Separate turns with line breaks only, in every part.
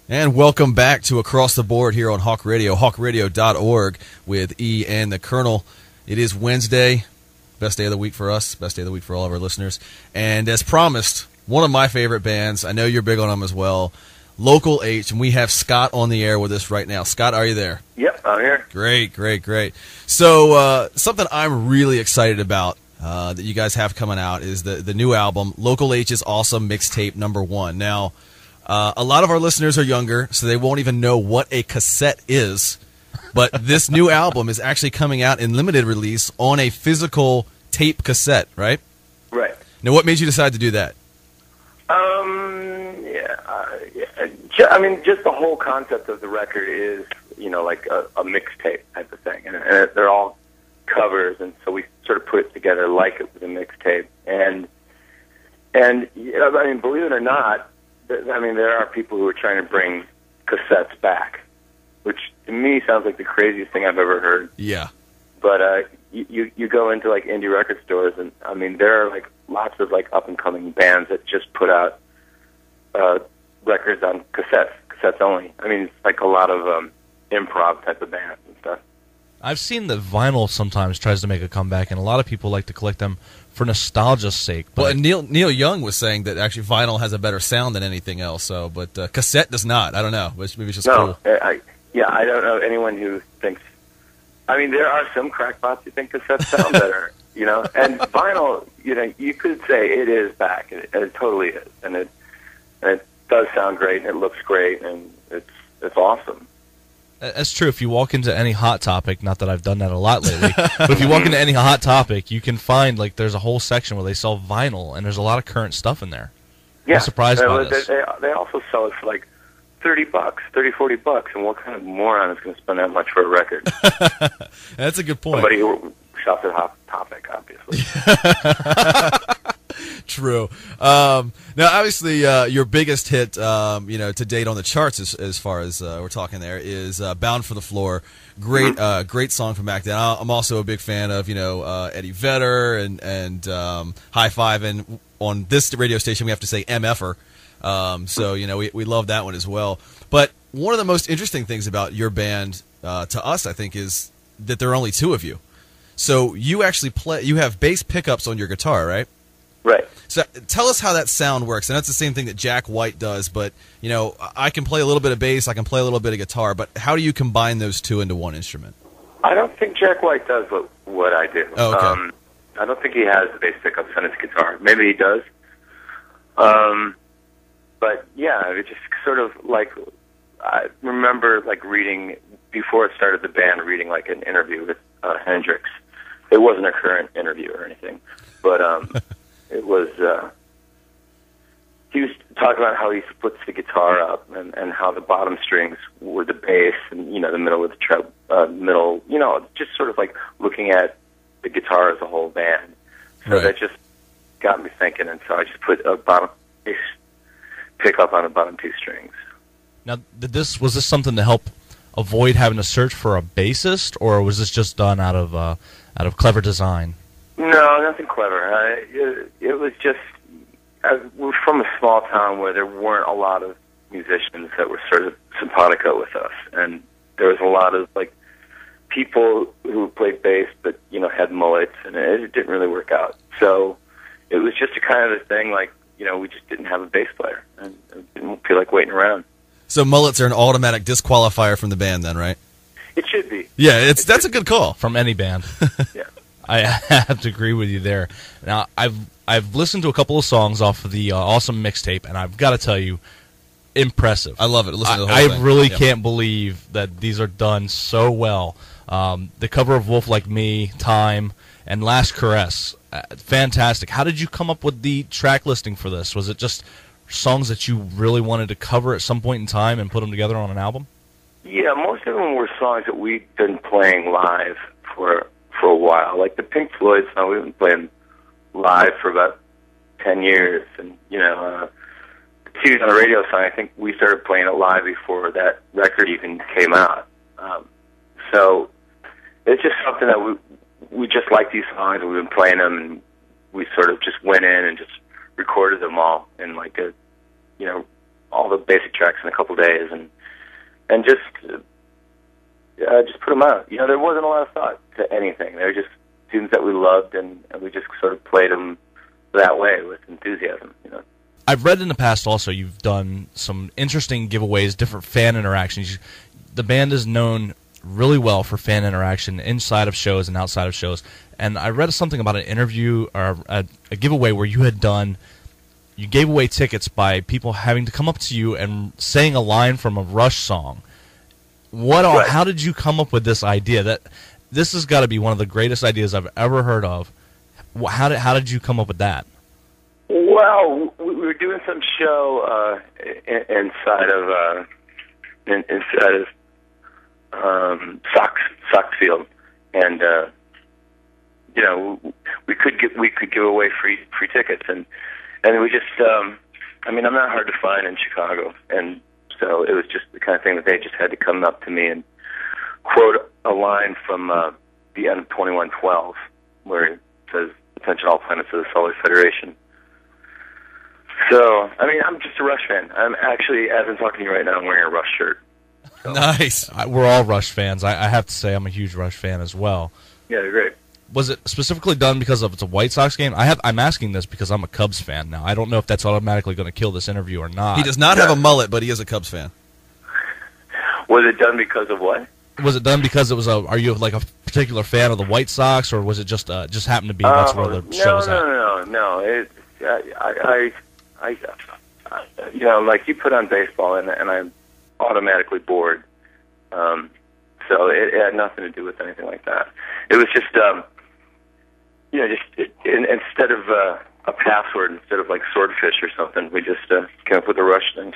And welcome back to Across the Board here on Hawk Radio, hawkradio.org with E and the Colonel. It is Wednesday, best day of the week for us, best day of the week for all of our listeners. And as promised, one of my favorite bands, I know you're big on them as well, Local H, and we have Scott on the air with us right now. Scott, are you there?
Yep, I'm here.
Great. So something I'm really excited about that you guys have coming out is the new album, Local H is Awesome Mixtape #1. Now, a lot of our listeners are younger, so they won't even know what a cassette is. But this new album is actually coming out in limited release on a physical tape cassette, right?
Right.
Now, what made you decide to do that?
I mean, just the whole concept of the record is, like a mixtape type of thing. And they're all covers, and so we sort of put it together like it was a mixtape. And I mean, believe it or not, there are people who are trying to bring cassettes back, which to me sounds like the craziest thing I've ever heard.
Yeah.
But you go into like indie record stores, and I mean there are like lots of like up and coming bands that just put out records on cassettes only. I mean, it's like a lot of improv type of bands and stuff.
I've seen that vinyl sometimes tries to make a comeback, and a lot of people like to collect them for nostalgia's sake.
But well, Neil Young was saying that actually vinyl has a better sound than anything else. So, but cassette does not. I don't know. Maybe it's just cool.
I don't know anyone who thinks. I mean, there are some crackpots who think cassettes sound better, And vinyl, you could say it is back, and it totally is, and it does sound great, and it looks great, and it's awesome.
That's true. If you walk into any Hot Topic, not that I've done that a lot lately, but if you walk into any Hot Topic, you can find, like, there's a whole section where they sell vinyl, and there's a lot of current stuff in there.
Yeah.
I'm surprised by this.
They also sell it for, like, $30, and what kind of moron is going to spend that much for a record?
That's a good point.
Somebody who shops at Hot Topic, obviously.
True. Now, obviously, your biggest hit, to date on the charts, as far as we're talking there, is "Bound for the Floor." Great, great song from back then. I'm also a big fan of Eddie Vedder and High Five, and on this radio station we have to say MFer. So we love that one as well. But one of the most interesting things about your band to us, I think, is that there are only two of you. So you actually you have bass pickups on your guitar, right?
Right.
So tell us how that sound works. And that's the same thing that Jack White does, but, I can play a little bit of bass, I can play a little bit of guitar, but how do you combine those two into one instrument?
I don't think Jack White does what I do.
Oh, okay.
I don't think he has the bass pickups on his guitar. Maybe he does. But, yeah, it just sort of like, I remember, like, reading, before it started the band, reading, like, an interview with Hendrix. It wasn't a current interview or anything, but, it was, he was talking about how he splits the guitar up and how the bottom strings were the bass and, the middle with the middle, just sort of like looking at the guitar as a whole band. So that just got me thinking, and so I just put a bottom bass pickup on the bottom two strings.
Now, was this something to help avoid having to search for a bassist, or was this just done out of clever design?
No, nothing clever. It was just, we're from a small town where there weren't a lot of musicians that were sort of simpatico with us, and there was a lot of like people who played bass but had mullets, and it didn't really work out. So it was just a kind of a thing, like we just didn't have a bass player, and didn't feel like waiting around.
So mullets are an automatic disqualifier from the band, then, right?
It should be.
Yeah, that's a good call
from any band.
Yeah.
I have to agree with you there. Now, I've listened to a couple of songs off of the Awesome mixtape, and I've got to tell you, impressive.
I love it. Listen to the whole thing.
I really can't believe that these are done so well. The cover of Wolf Like Me, Time, and Last Caress, fantastic. How did you come up with the track listing for this? Was it just songs that you really wanted to cover at some point in time and put them together on an album?
Yeah, most of them were songs that we'd been playing live for a while. Like the Pink Floyd song, we've been playing live for about 10 years. And, Tunes on the Radio song, I think we started playing it live before that record even came out. So it's just something that we just like these songs, and we've been playing them, and we sort of just went in and just recorded them all in like a, all the basic tracks in a couple days, and just put them out. You know, there wasn't a lot of thought to anything. They were just tunes that we loved, and we just sort of played them that way with enthusiasm. You know.
I've read in the past also you've done some interesting giveaways, different fan interactions. The band is known really well for fan interaction inside of shows and outside of shows. And I read something about an interview or a giveaway where you gave away tickets by people having to come up to you and saying a line from a Rush song.
Right.
How did you come up with this idea? That this has got to be one of the greatest ideas I've ever heard of. How did you come up with that?
Well, we were doing some show inside of Sox Field, and you know, we could give away free tickets, and we just I mean, I'm not hard to find in Chicago, and so it was just the kind of thing that they just had to come up to me and quote a line from the end of 2112, where it says, "Attention all planets of the Solar Federation." So, I mean, I'm just a Rush fan. I'm actually, as I'm talking to you right now, I'm wearing a Rush shirt. So.
Nice.
We're all Rush fans. I have to say I'm a huge Rush fan as well.
Yeah, they're great.
Was it specifically done because it's a White Sox game? I'm asking this because I'm a Cubs fan now. I don't know if that's automatically going to kill this interview or not.
He does not have a mullet, but he is a Cubs fan.
Was it done because of what?
Was it done because it was are you like a particular fan of the White Sox, or was it just happened to be that's where the show was at?
No. I you know, like you put on baseball and I'm automatically bored. So it had nothing to do with anything like that. It was just, you know, instead of a password, instead of like swordfish or something, we just came up with the Rush thing.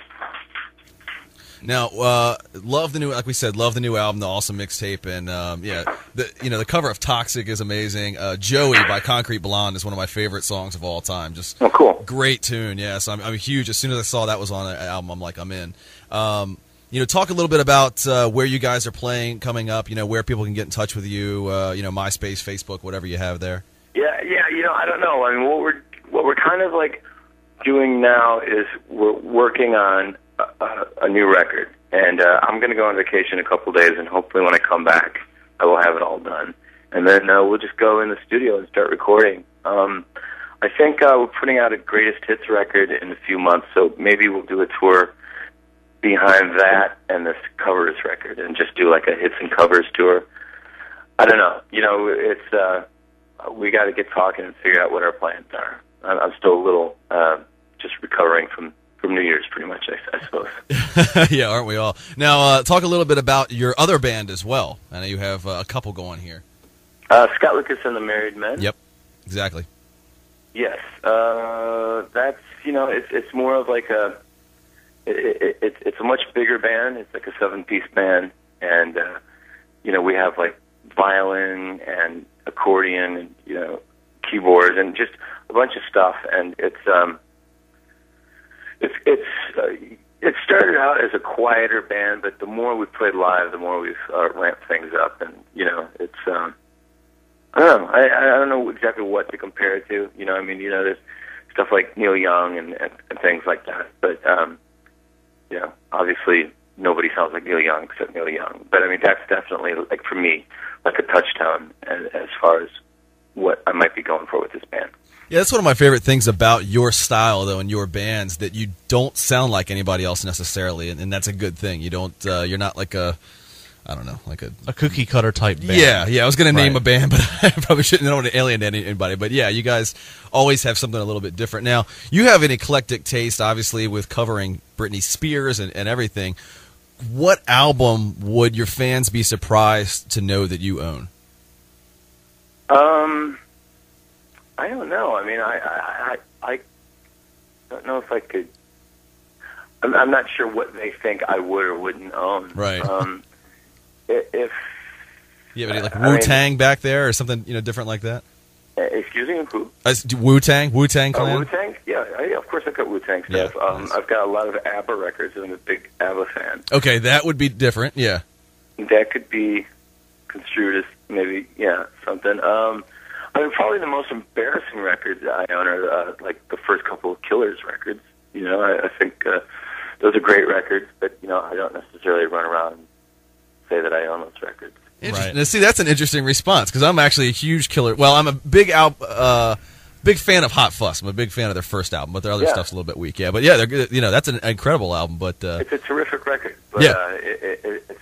Now, love the new, like we said, love the new album, the awesome mixtape, and the cover of Toxic is amazing. Joey by Concrete Blonde is one of my favorite songs of all time. Just
cool,
great tune. Yes, I'm huge. As soon as I saw that was on an album, I'm like, I'm in. You know, talk a little bit about where you guys are playing coming up. You know, where people can get in touch with you. You know, MySpace, Facebook, whatever you have there.
Yeah. You know, I don't know. I mean, what we're kind of like doing now is we're working on a new record, and I'm going to go on vacation in a couple days, and hopefully when I come back, I will have it all done, and then we'll just go in the studio and start recording. I think we're putting out a greatest hits record in a few months, so maybe we'll do a tour behind that and this covers record, and just do like a hits and covers tour. I don't know. You know, it's we got to get talking and figure out what our plans are. I'm still a little just recovering from New Year's, pretty much, I suppose.
Yeah, aren't we all? Now, talk a little bit about your other band as well. I know you have a couple going here.
Scott Lucas and the Married Men.
Yep, exactly.
Yes, that's, you know, it's more of like it's a much bigger band. It's like a 7-piece band, and you know, we have like violin and accordion and, you know, keyboards and just a bunch of stuff, and it started out as a quieter band, but the more we played live, the more we've ramped things up, and you know, it's I don't know. I don't know exactly what to compare it to. You know, I mean, you know, there's stuff like Neil Young and things like that, but you know, obviously nobody sounds like Neil Young except Neil Young. But I mean, that's definitely, like, for me, like a touchdown as far as what I might be going for with this band.
Yeah, that's one of my favorite things about your style, though, and your bands, that you don't sound like anybody else necessarily, and that's a good thing. You don't, you're not like a, I don't know, like a
cookie cutter type band.
Yeah. I was going to name a band, but I probably shouldn't. I don't want to alienate anybody. But yeah, you guys always have something a little bit different. Now, you have an eclectic taste, obviously, with covering Britney Spears and everything. What album would your fans be surprised to know that you own?
I don't know. I mean, I don't know if I could. I'm not sure what they think I would or wouldn't own.
Right.
If
you have any, like, Wu-Tang back there or something, you know, different like that?
Excuse me, who?
Wu-Tang Clan?
Wu-Tang? Yeah, of course I've got Wu-Tang stuff.
Yeah, nice.
I've got a lot of ABBA records, and I'm a big ABBA fan.
Okay, that would be different, yeah.
That could be construed as maybe, yeah, something. I mean, probably the most embarrassing records I own are like the first couple of Killers records. You know, I think those are great records, but I don't necessarily run around and say that I own those records.
Right. Now, see, that's an interesting response because I'm actually a huge Killer. Well, I'm a big big fan of Hot Fuss. I'm a big fan of their first album, but their other stuff's a little bit weak. Yeah, but yeah, they're good. That's an incredible album. But
it's a terrific record. But,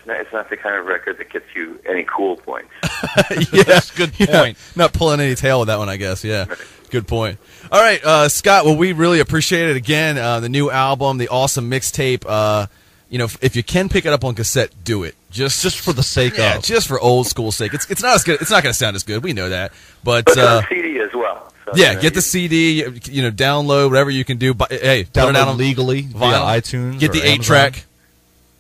it's not the kind of record that gets you any cool points.
That's a good point.
Yeah, not pulling any tail with that one, I guess. Yeah, right. Good point. All right, Scott. Well, we really appreciate it. Again, the new album, the awesome mixtape. If you can pick it up on cassette, do it. Just
for the sake of.
Just for old school sake. It's not as good. It's not going to sound as good. We know that. But
on CD as well. So,
get the CD. Download whatever you can do. But hey,
download it out legally via iTunes.
Get the 8-track,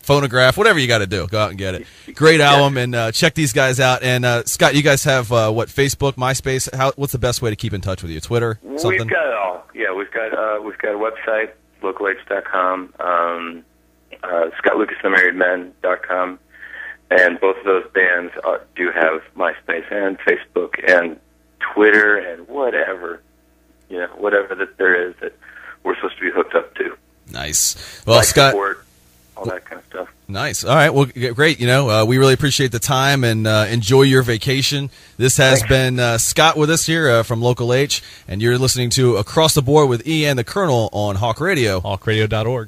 phonograph, whatever you got to do. Go out and get it. Great album, and check these guys out. And Scott, you guys have Facebook, MySpace. What's the best way to keep in touch with you? Twitter, something?
We've got it all. Yeah, we've got a website, localh.com. ScottLucasTheMarriedMen.com, and both of those bands do have MySpace and Facebook and Twitter and whatever that there is that we're supposed to be hooked up to.
Nice. Well, Scott,
support, all that kind of stuff.
Nice. All right. Well, great. We really appreciate the time and enjoy your vacation. This has been Scott with us here from Local H, and you're listening to Across the Board with Ian the Colonel on Hawk Radio.
HawkRadio.org.